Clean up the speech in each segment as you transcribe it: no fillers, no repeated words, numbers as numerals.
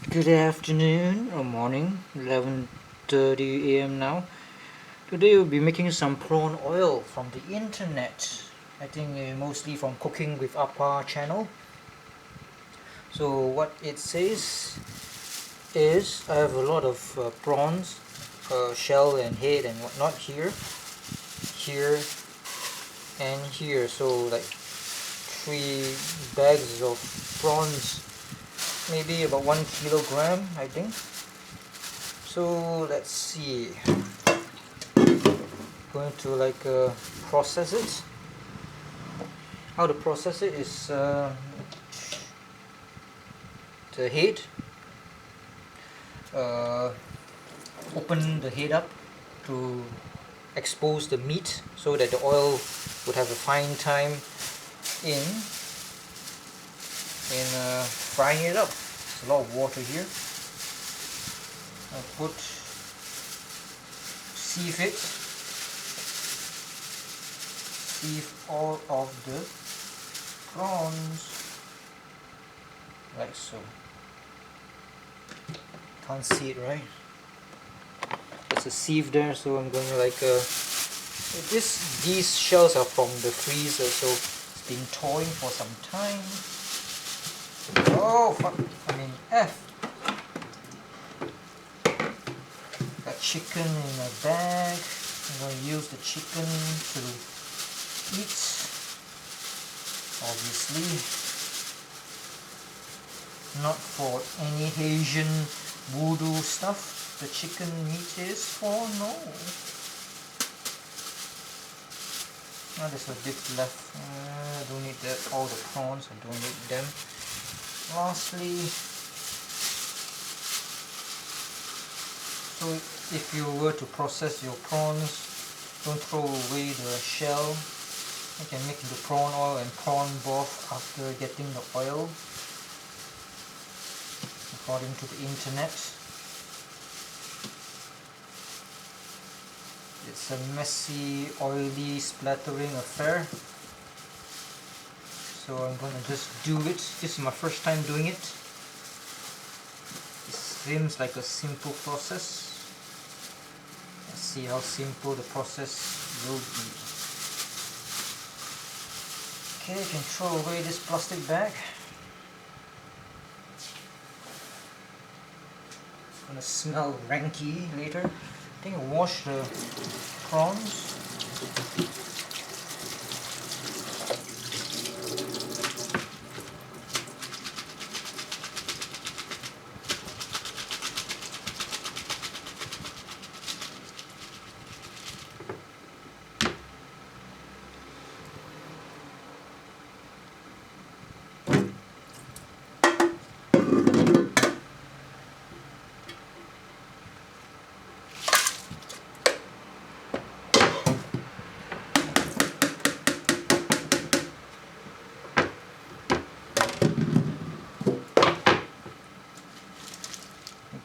Good afternoon or morning, 11:30 a.m. now. Today we'll be making some prawn oil from the internet. I think mostly from Cooking with Appa channel. So what it says is I have a lot of prawns, shell and head and whatnot here, and here. So like 3 bags of prawns, maybe about 1 kilogram I think. So let's see, going to process it. How to process it is the head, open the head up to expose the meat so that the oil would have a fine time in frying it up. There's a lot of water here. I'll sieve it, sieve all of the prawns like so. Can't see it, right? There's a sieve there, so I'm going to these shells are from the freezer, so it's been thawing for some time. Oh fuck, F. Got chicken in a bag. I'm going to use the chicken to eat, obviously. Not for any Asian voodoo stuff. The chicken meat is for no. Now there's a bit left. I don't need that. All the prawns, I don't need them. Lastly, so if you were to process your prawns, don't throw away the shell. You can make the prawn oil and prawn broth after getting the oil, according to the internet. It's a messy, oily, splattering affair. So I'm going to just do it. This is my first time doing it. It seems like a simple process. Let's see how simple the process will be. Okay, you can throw away this plastic bag. It's gonna smell ranky later. I think I'll wash the prawns.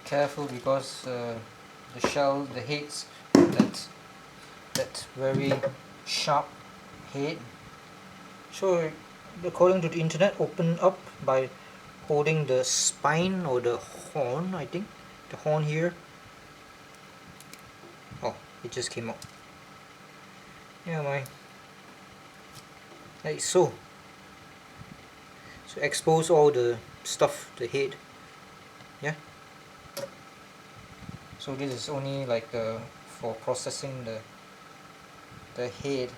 Careful, because the shell, the heads, that very sharp head. So according to the internet, open up by holding the spine or the horn, I think. The horn here. Oh, it just came out. Yeah, like so. So expose all the stuff, the head. Yeah. So this is only for processing the head.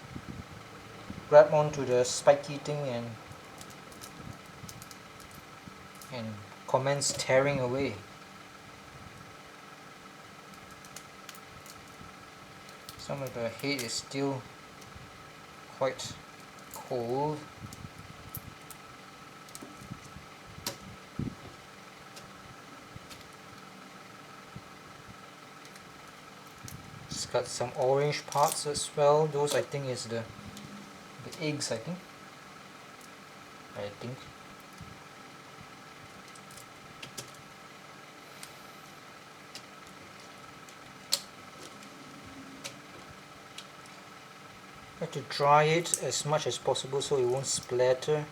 Grab onto the spiky thing and commence tearing away. Some of the head is still quite cold. It's got some orange parts as well. Those I think is the eggs, I think. I have to dry it as much as possible so it won't splatter.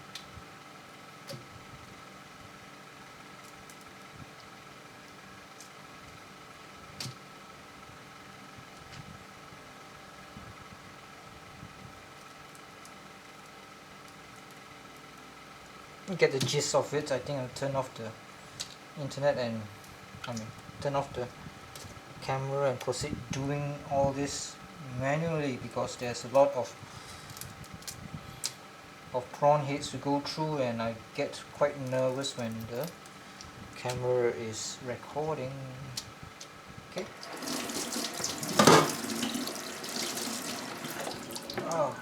get the gist of it, I think I'll turn off the internet and turn off the camera and proceed doing all this manually, because there's a lot of prawn heads to go through and I get quite nervous when the camera is recording. Okay. Oh.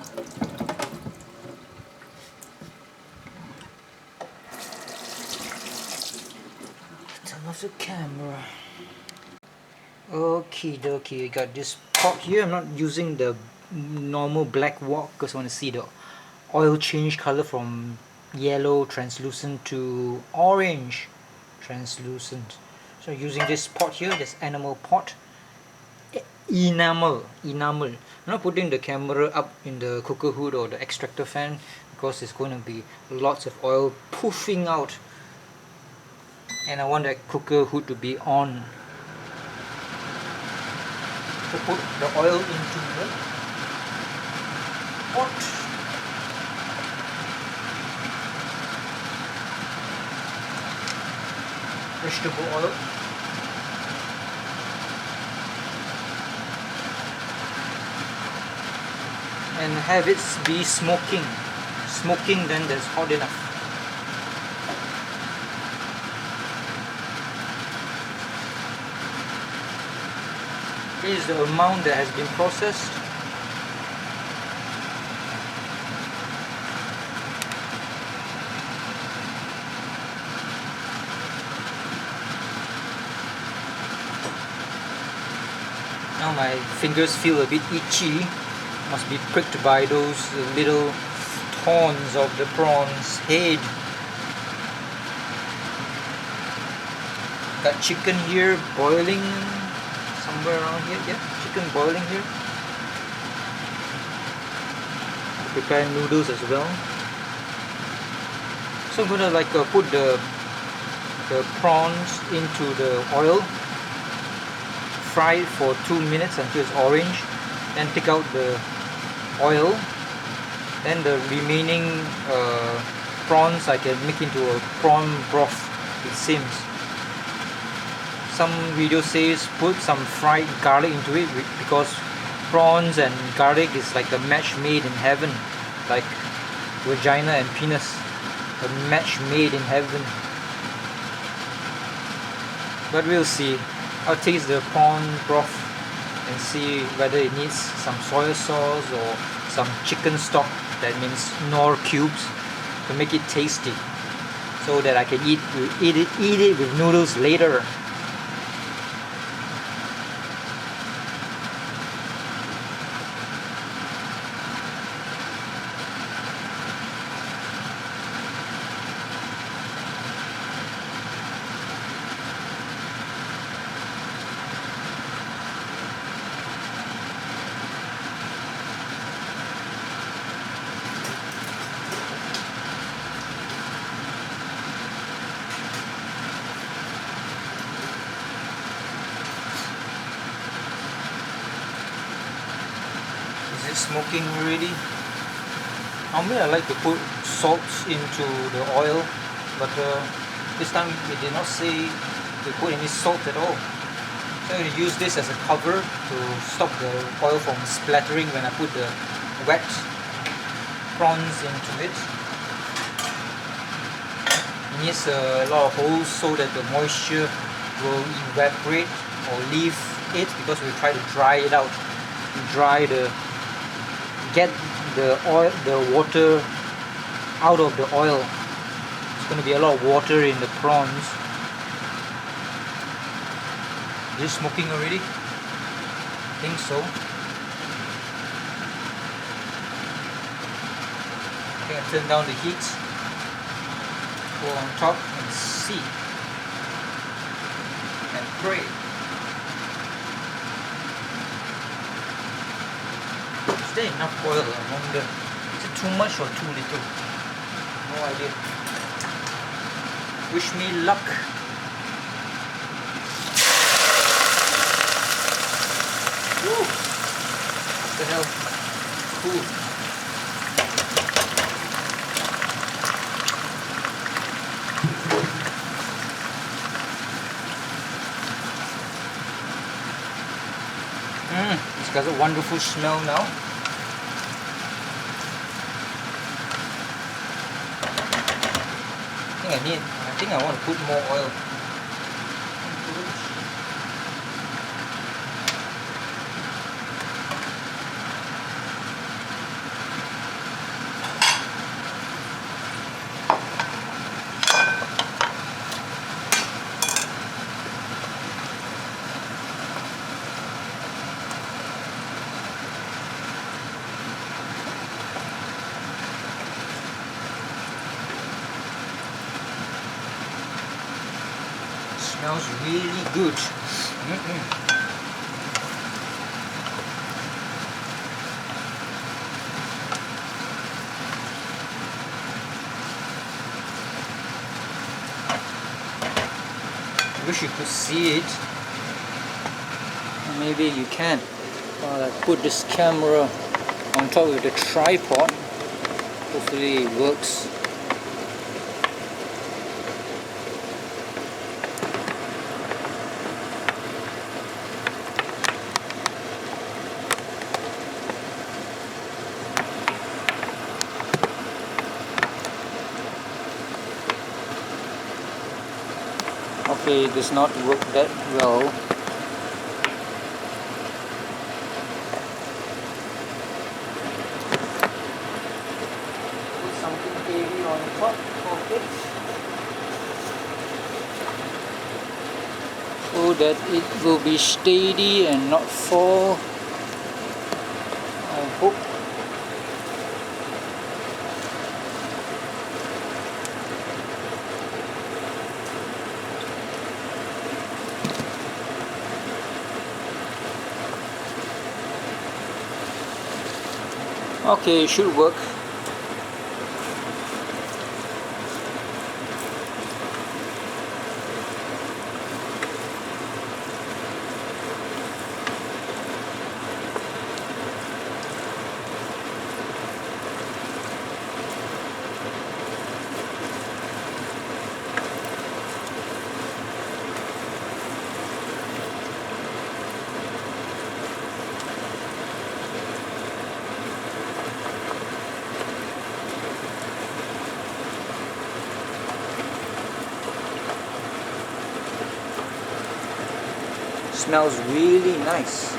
Turn off the camera. Okie dokie, I got this pot here. I'm not using the normal black wok because I want to see the oil change color from yellow translucent to orange translucent. So using this pot here, this animal pot, enamel. I'm not putting the camera up in the cooker hood or the extractor fan because there's going to be lots of oil puffing out, and I want that cooker hood to be on. To put the oil into the pot. Vegetable oil. And have it be smoking. Smoking, then that's hot enough. This is the amount that has been processed. Now my fingers feel a bit itchy. Must be pricked by those little thorns of the prawn's head. Got chicken here boiling somewhere around here. Yeah, chicken boiling here. Prepare noodles as well. So I'm gonna put the prawns into the oil, fry it for 2 minutes until it's orange, then take out the oil. Then the remaining prawns I can make into a prawn broth, it seems. Some video says put some fried garlic into it because prawns and garlic is like a match made in heaven, like vagina and penis, a match made in heaven. But we'll see. I'll taste the prawn broth and see whether it needs some soy sauce or some chicken stock, that means Knorr cubes, to make it tasty, so that I can eat it with noodles later. Smoking already. Normally I like to put salt into the oil, but this time they did not say to put any salt at all. So I'm going to use this as a cover to stop the oil from splattering when I put the wet prawns into it. It needs a lot of holes so that the moisture will evaporate or leave it, because we try to dry it out. Get the water out of the oil. There's going to be a lot of water in the prawns. Is it smoking already? I think so. I think I turn down the heat. Go on top and see and pray. Is there enough oil? I wonder. Is it too much or too little? No idea. Wish me luck. Woo! What the hell? Cool. got a wonderful smell now. I think I want to put more oil. Smells really good. I wish you could see it. Maybe you can. While I put this camera on top of the tripod, hopefully it works. Okay, it does not work that well. Put something heavy on top of it so that it will be steady and not fall. I hope. Okay, it should work. Smells really nice.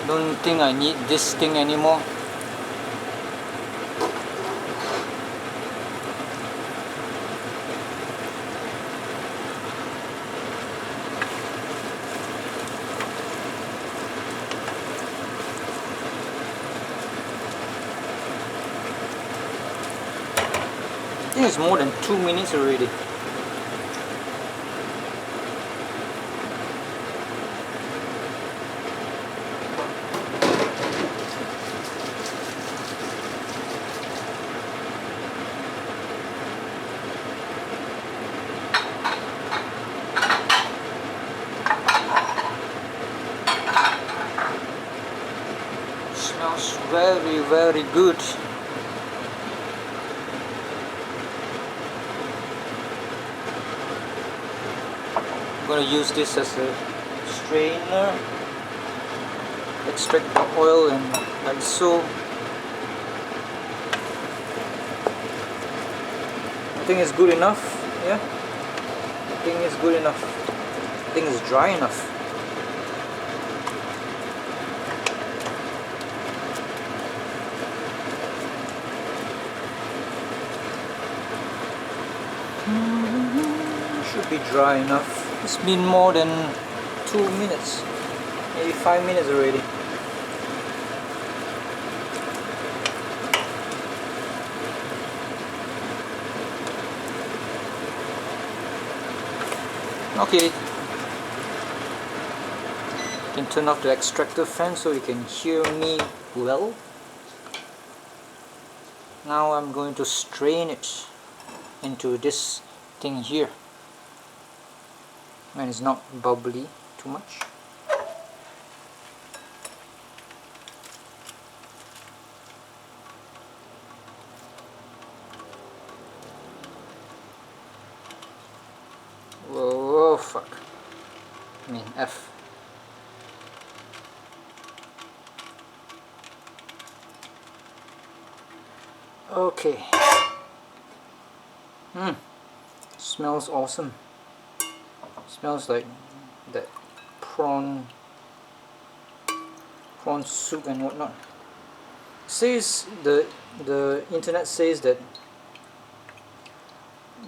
Don't think I need this thing anymore. I think it's more than 2 minutes already. Smells very, very good. I'm going to use this as a strainer, extract the oil and like so. I think it's good enough. Yeah, I think it's good enough. I think it's dry enough. Should be dry enough. It's been more than 2 minutes, maybe 5 minutes already. Okay, you can turn off the extractor fan so you can hear me well. Now I'm going to strain it into this thing here. And it's not bubbly, too much. Whoa, fuck. I mean, F. Okay. Smells awesome. Smells like that prawn soup and whatnot. Says the internet says that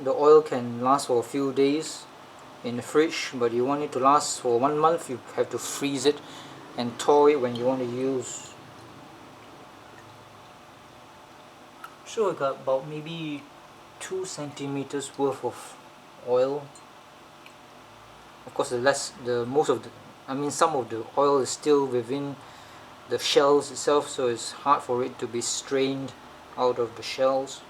the oil can last for a few days in the fridge, but you want it to last for 1 month, you have to freeze it and thaw it when you want to use. So I got about maybe 2 centimeters worth of oil. Of course, some of the oil is still within the shells itself, so it's hard for it to be strained out of the shells.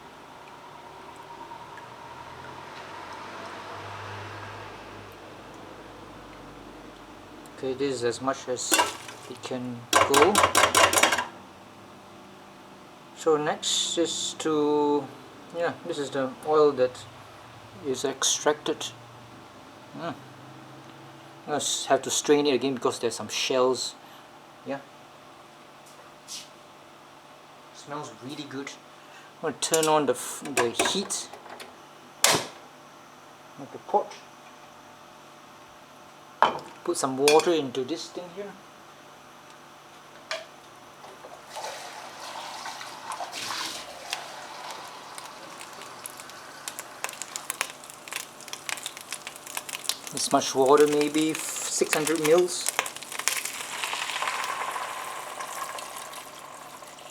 Okay, this is as much as it can go. So next is this is the oil that is extracted. I have to strain it again because there's some shells. Yeah, smells really good. I'm going to turn on the heat of the pot. Put some water into this thing here. This much water, maybe 600 mils.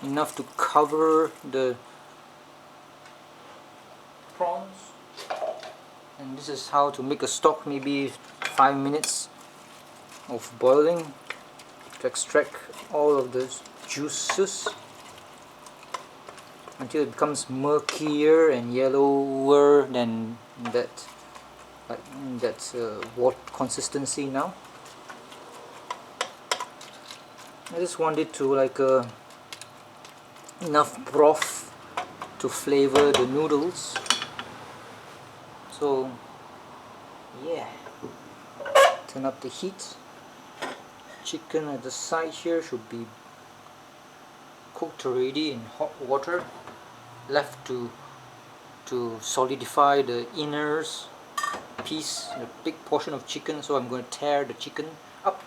Enough to cover the prawns. And this is how to make a stock, maybe 5 minutes of boiling to extract all of the juices until it becomes murkier and yellower than that, what consistency now. I just want it to enough broth to flavor the noodles. So yeah, turn up the heat. Chicken at the side here should be cooked already in hot water, left to solidify the inners piece, the big portion of chicken. So I'm going to tear the chicken up.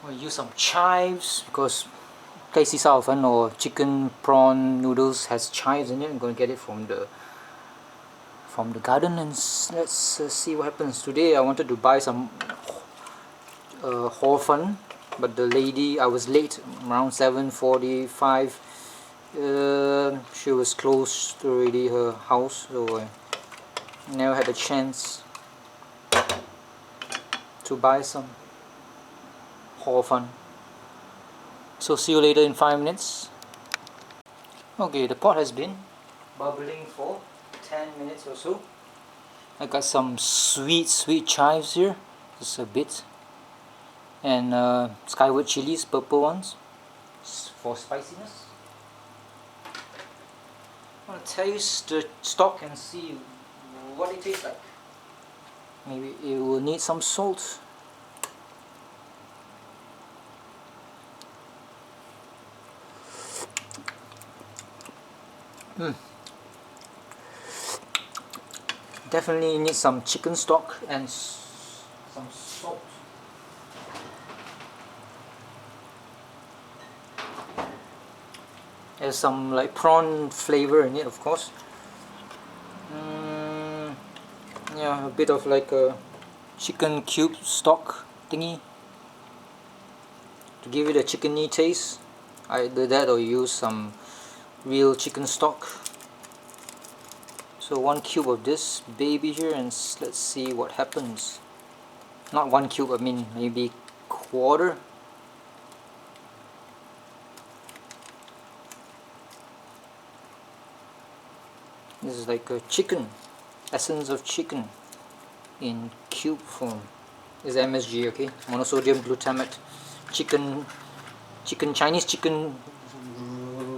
I'll use some chives because Kai Sao Fan or chicken prawn noodles has chives in it. I'm going to get it from the garden, and let's see what happens. Today I wanted to buy some hor fun, but the lady, I was late, around 7:45. She was closed already, her house, so I never had a chance to buy some hor fun. So see you later in 5 minutes. Okay, the pot has been bubbling for 10 minutes or so. I got some sweet chives here, just a bit, and skyward chilies, purple ones, for spiciness. I'm gonna taste the stock and see what it tastes like. Maybe it will need some salt. Definitely need some chicken stock and some salt. There's some prawn flavor in it, of course. Yeah, a bit of a chicken cube stock thingy to give it a chickeny taste. Either that or use some real chicken stock. So 1 cube of this baby here, and let's see what happens. Not 1 cube, I mean maybe quarter. This is like a chicken, essence of chicken in cube form. This is MSG, okay? Monosodium glutamate, Chinese chicken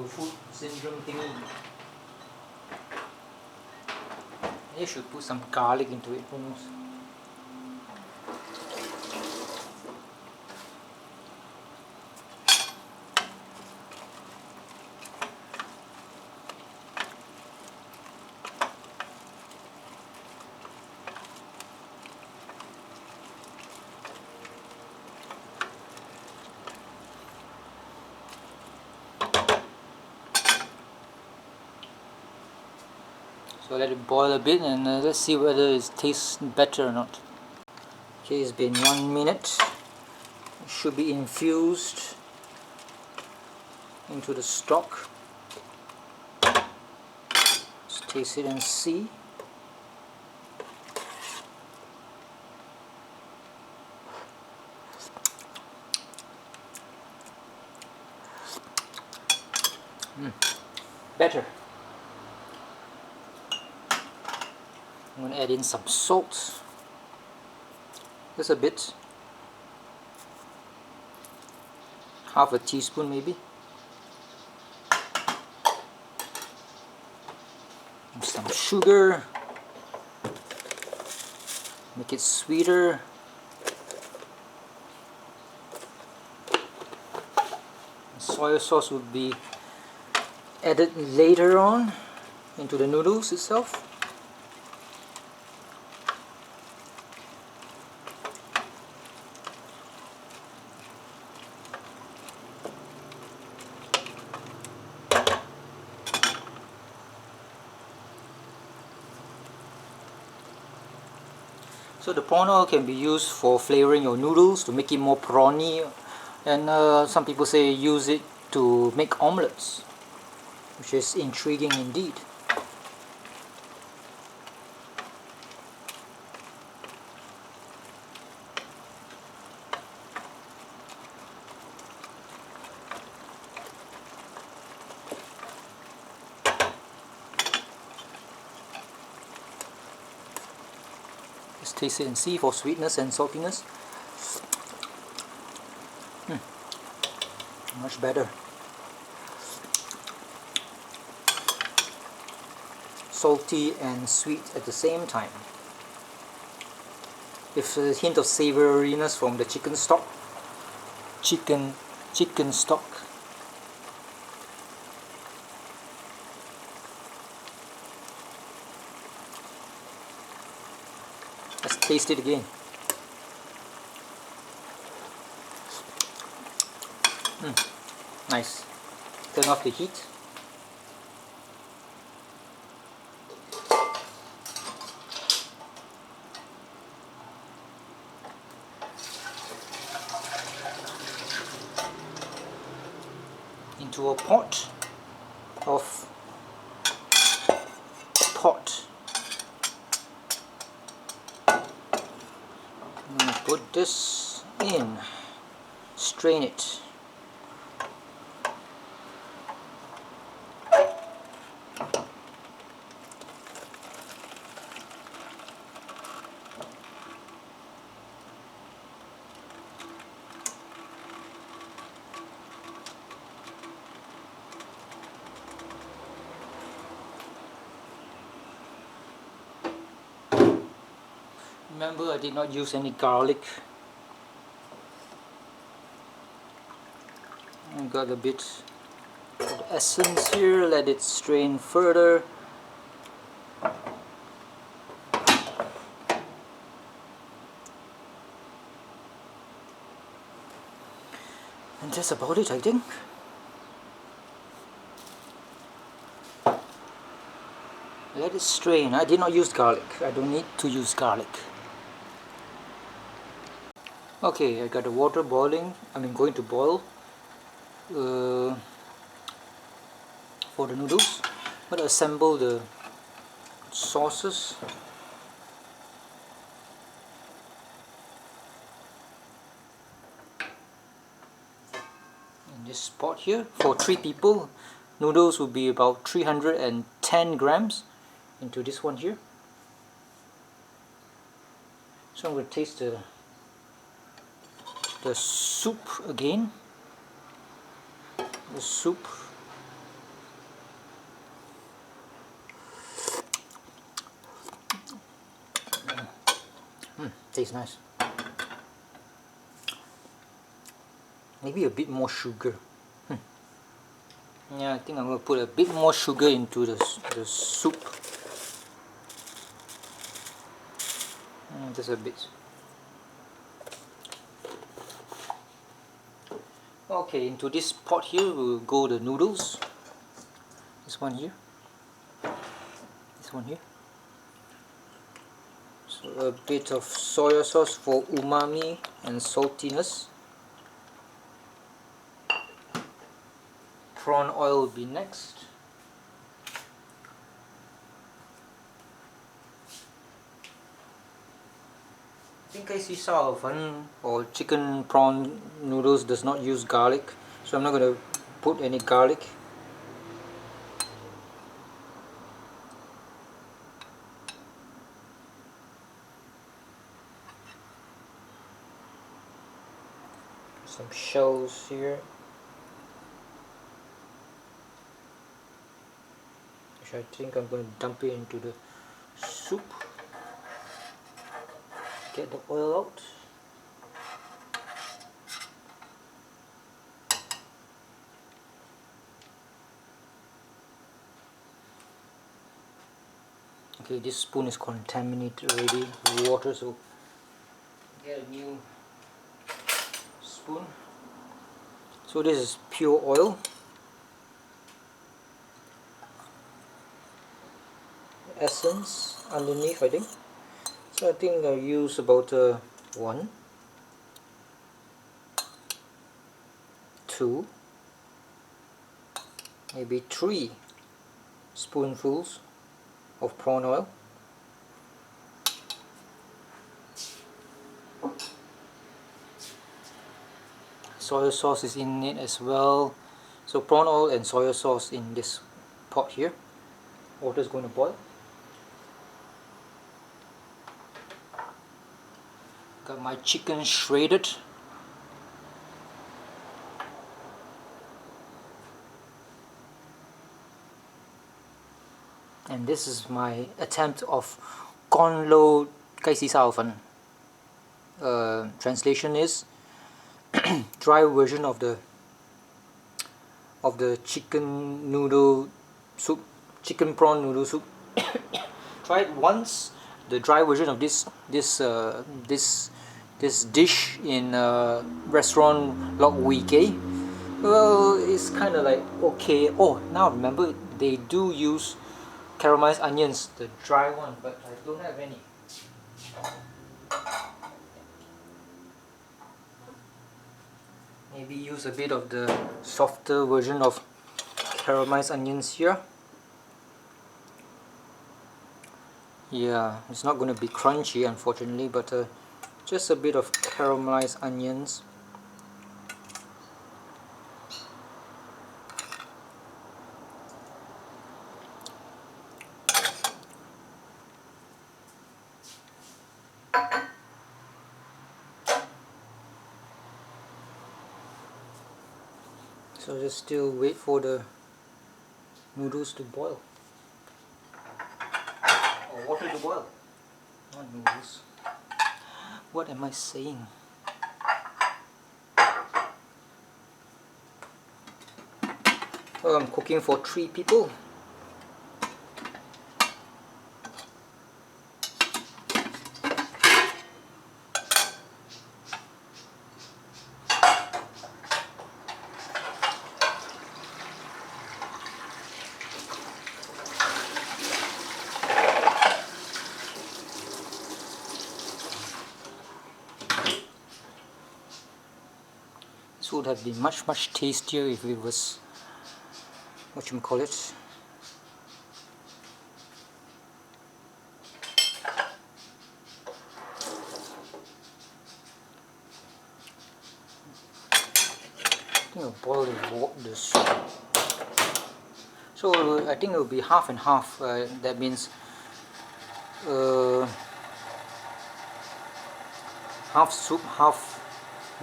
food syndrome thingy. You should put some garlic into it, who knows? So let it boil a bit and let's see whether it tastes better or not. Okay, it's been 1 minute. It should be infused into the stock. Let's taste it and see. Better. I'm going to add in some salt, just a bit, half a teaspoon maybe, and some sugar, make it sweeter. Soy sauce would be added later on into the noodles itself. So the prawn oil can be used for flavoring your noodles to make it more prawny, and some people say use it to make omelets, which is intriguing indeed. Just taste it and see for sweetness and saltiness. Much better. Salty and sweet at the same time, with a hint of savouriness from the chicken stock. Chicken stock. Let's taste it again. Nice. Turn off the heat. Into a pot. I'm going to put this in. Strain it. Remember, I did not use any garlic. I got a bit of the essence here, let it strain further. And that's about it, I think. Let it strain. I did not use garlic. I don't need to use garlic. Okay, I got the water boiling. Going to boil for the noodles. I'm going to assemble the sauces. In this spot here, for 3 people, noodles will be about 310 grams. into this one here. So I'm going to taste the soup again. The soup. Tastes nice. Maybe a bit more sugar. Yeah, I think I'm going to put a bit more sugar into the soup. Just a bit. Okay, into this pot here will go the noodles. This one here. This one here. So a bit of soy sauce for umami and saltiness. Prawn oil will be next. I think 雞絲沙律粉 or chicken prawn noodles does not use garlic, so I'm not going to put any garlic. Some shells here, which I think I'm going to dump it into the soup. Get the oil out. Okay, this spoon is contaminated already with water, so get a new spoon. So this is pure oil. Essence underneath, I think. So I think I'll use about 1, 2, maybe 3 spoonfuls of prawn oil. Soy sauce is in it as well. So prawn oil and soy sauce in this pot here. Water is going to boil. Got my chicken shredded. And this is my attempt of con lo 雞絲沙律粉. Translation is dry version of the chicken noodle soup, chicken prawn noodle soup. Try it once, the dry version of this dish in restaurant Lok Wee Kay. Well, it's kind of like okay. Oh, now remember they do use caramelized onions, the dry one, but I don't have any. Maybe use a bit of the softer version of caramelized onions here. Yeah, it's not going to be crunchy unfortunately, but just a bit of caramelized onions. So just still wait for the noodles to boil. Or water to boil. Not noodles. What am I saying? Well, I'm cooking for 3 people. This would have been much tastier if it was, whatchamacallit, I think I'll boil the soup. So I think it will be half and half. That means uh, half soup, half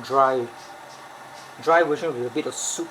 dry version with a bit of soup.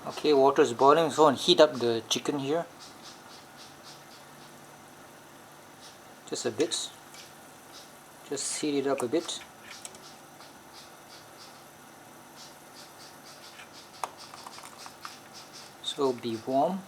Okay, water is boiling, so I'll heat up the chicken here. Just a bit. Just heat it up a bit. So it'll be warm.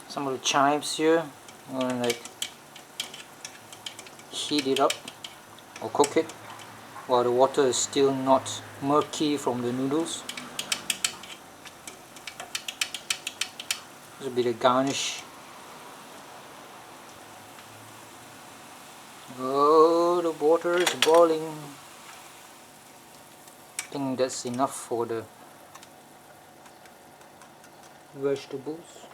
Some of the chives here, I'm gonna like heat it up or cook it while the water is still not murky from the noodles. Just a bit of garnish. Oh, the water is boiling. I think that's enough for the vegetables.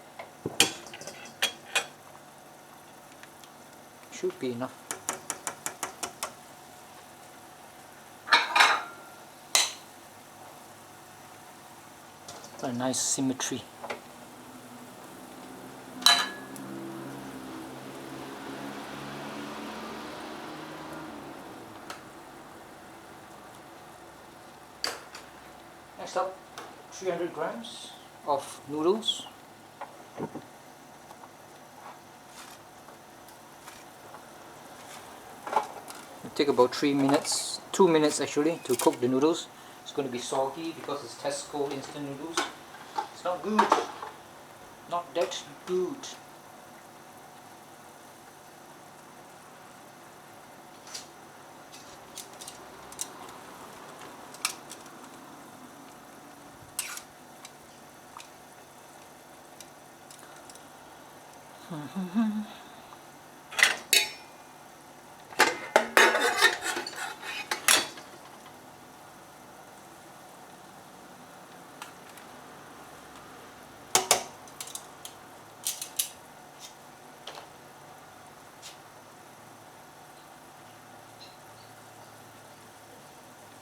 Should be enough. A nice symmetry. Next up, 300 grams of noodles. It'll take about 2 minutes actually to cook the noodles. It's going to be soggy because it's Tesco instant noodles. It's not good. Not that good.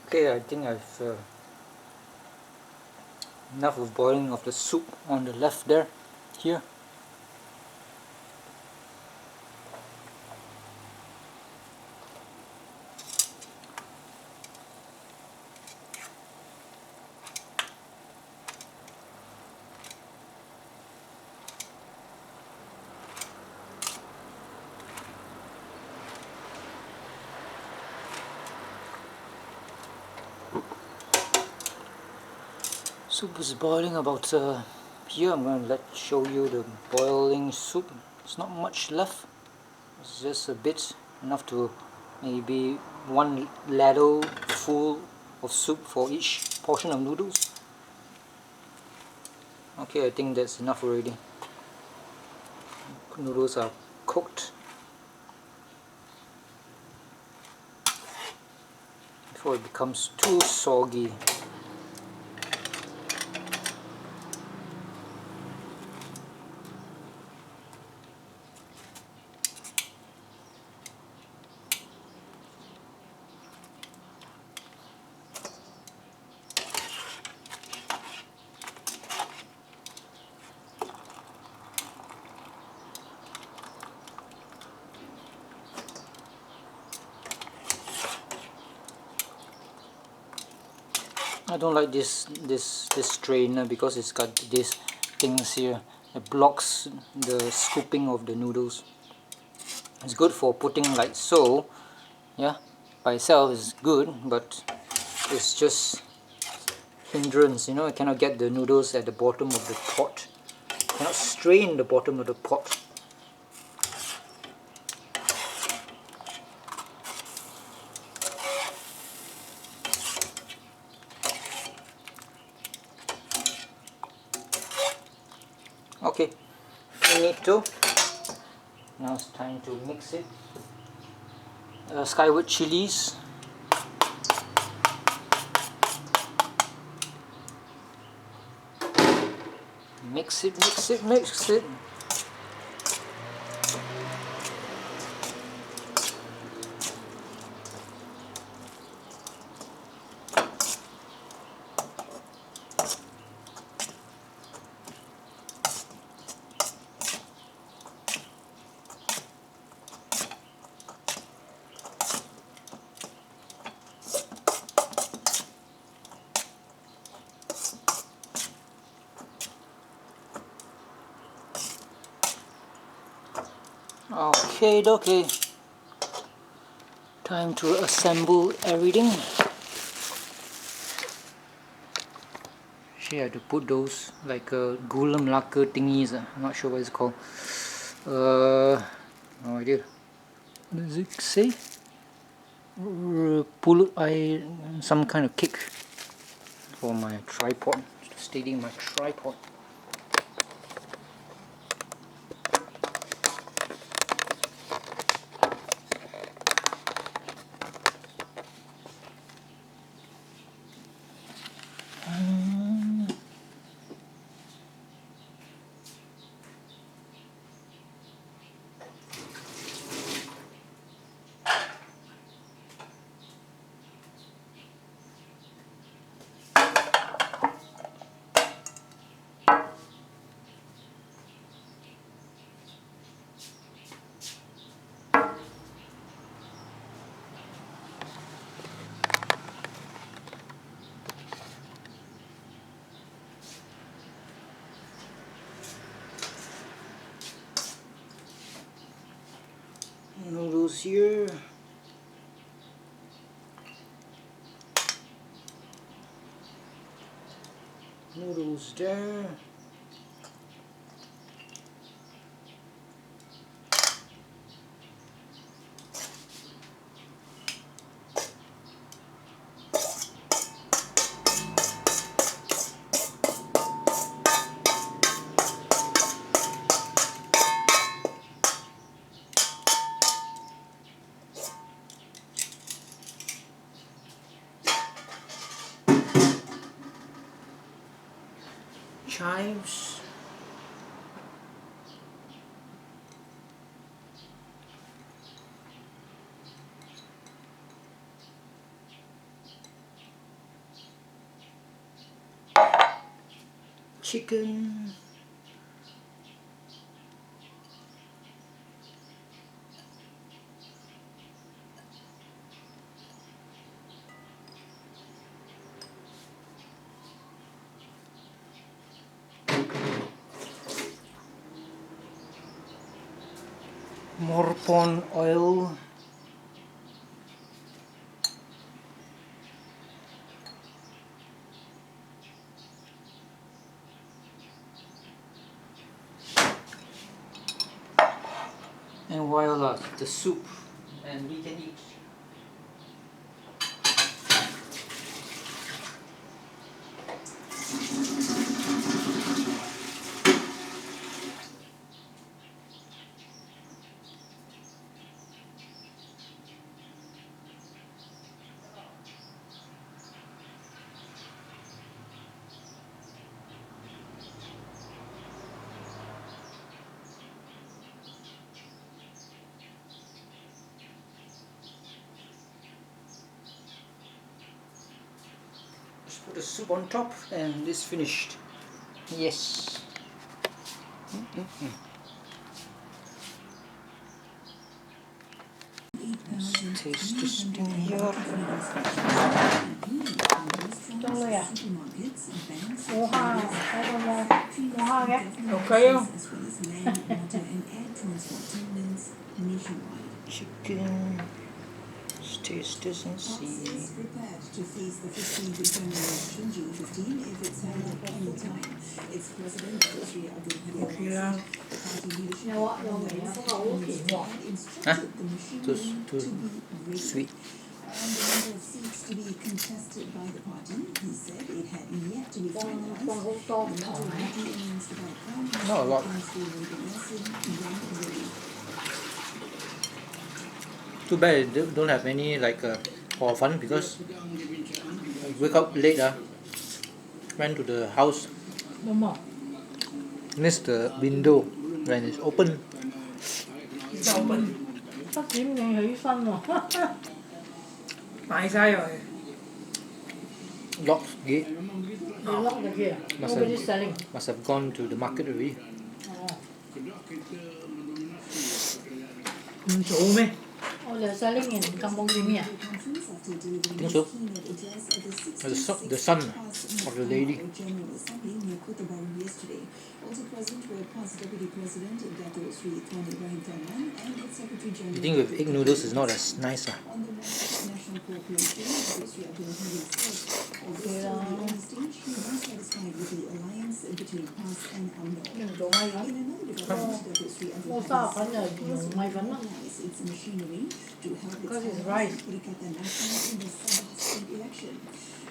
Okay, I think I've enough of boiling of the soup on the left there, here. Soup is boiling about here. I'm going to show you the boiling soup. There's not much left. It's just a bit, enough to maybe one ladle full of soup for each portion of noodles. Okay, I think that's enough already. Noodles are cooked before it becomes too soggy. I don't like this strainer because it's got these things here that blocks the scooping of the noodles. It's good for putting like so. Yeah, by itself is good, but it's just hindrance, you know. I cannot get the noodles at the bottom of the pot. I cannot strain the bottom of the pot. Okay, finito. Now it's time to mix it. Skyward chilies. Mix it, mix it, mix it. Okay. Time to assemble everything. Actually, I had to put those like Gundam lacquer thingies. I'm not sure what it's called. No idea. What does it say? Pull some kind of cake for my tripod. Steadying my tripod. Noodles here. Noodles there. Chives. Chicken. More prawn oil. And voila, the soup, and we can eat. Just put the soup on top and it's finished. Yes. Let's taste this thing here. 정로야. 오하, 먹어봐. Ngon ghê. Ok không? Chicken. Let's taste this and see. Huh? Too sweet. Con hút to thỏ này. Not a lot. Too bad they don't have any like hor fun because I wake up late. Went to the house, Đúng không? missed the window when it's open. Sao mình Sắp điểm nghe hỷ phân rồi. tại sai rồi. Locked gate. They lock the gate. Nobody's selling. Must have gone to the market already. Chủ mê. Oh, they're selling in Kampong Simi à? I think so. The son of the lady. You think with egg noodles is not as nice? Okay đó. Nhưng chỗ may lắm. Mua sao phải nhờ dùng may vấn lắm. Because it's rice.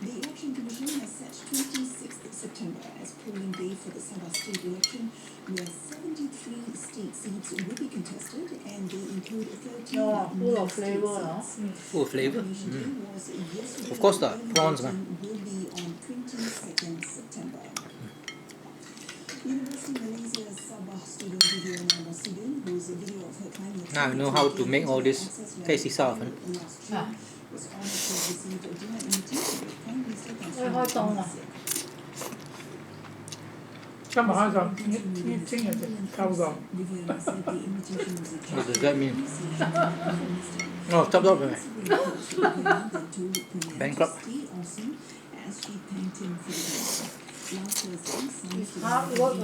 The Election Commission has set 26th September as polling day for the Sabah state election, where 73 state seats will be contested, and they include 13 Full of flavor đó. Full of flavor. Of course, the prawns, man. will be on 22nd September. University Malaysia Sabah student Viviana Masudin, whose video of her climate Now I know how to make all this. Tasty stuff. was honored to have received a dinner invitation with Prime Minister Ôi, hơi tông à. Sao mà hỏi rồi? Như chính là cao rồi. What does that mean? Oh, stop up. Bankrupt. It's hard work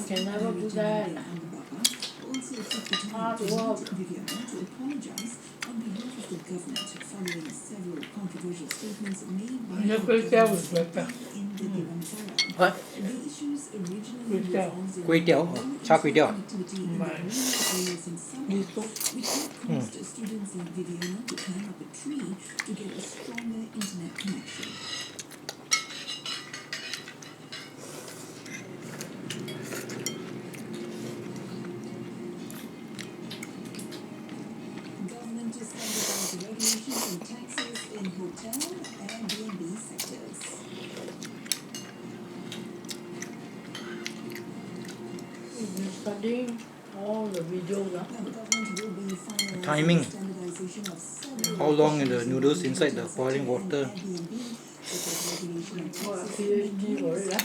can never do that. Hard work. Nhớ quê treo được rồi ta. What? Quê treo. Kway teow? Char kway teow? Mà đi tốt. Studying all the videos đó. Timing. How long are the noodles inside the boiling water? What a PhD for it,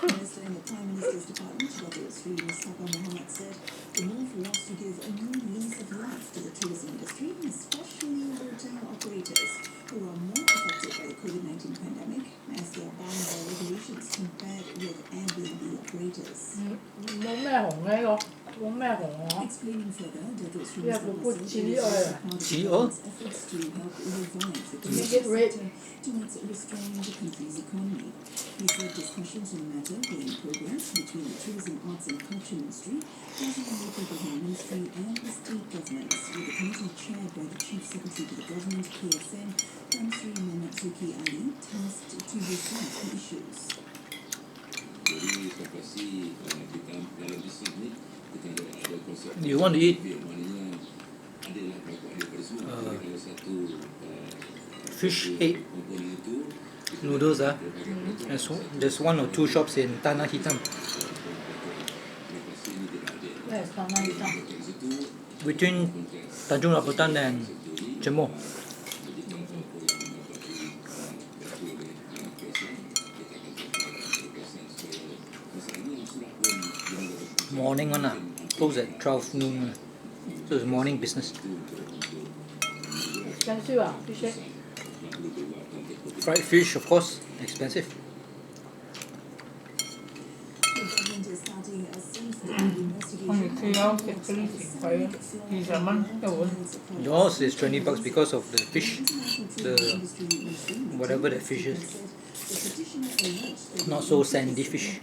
Minister in the Prime Minister's Department, Dr. Sri Mustafa Mohammed, said the move was to give a new lease of life to the tourism industry, especially hotel operators who are more affected by the COVID-19 pandemic as they are bound by regulations compared with Airbnb operators. Món mẹ hổng nghe không? Món mẹ hổng hả? Explaining further, Dr. Sri Yeah, but put chili oil. Chili oil? efforts to help revive the To make tourism it red. sector towards restoring the country's economy. He said discussions on the matter were in progress between the Tourism, Arts and Culture Ministry, Housing and Local Government Ministry and the state governments, with the committee chaired by the Chief Secretary to the Government, KSM, Tan Sri Manatsuki Ali, tasked to resolve the issues. You want to eat fish egg noodles? There's one or two shops in Tanah Hitam. Where's Tanah Hitam? Between Tanjung Rapatan and Jemur. Morning one, close at 12 noon. So it's morning business. Expensive à? Fish egg? Fried fish, of course, expensive. The government is starting a seafood investigation 我哋最優食嗰啲前貴啊，20蚊一碗。 Yours is $20 because of the fish, the whatever that fish is. Not so sandy fish.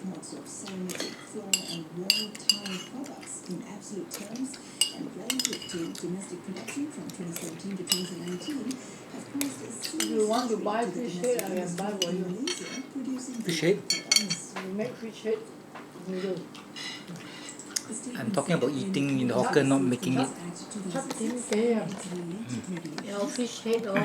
In absolute terms, and relative to domestic production from 2017 to 2019, have caused a If you want to buy fish head, I can buy for you. Malaysia producing Fish head? You make fish head noodle. I'm talking about eating in the hawker, not making it. 7點幾啊？有 fish head 哦。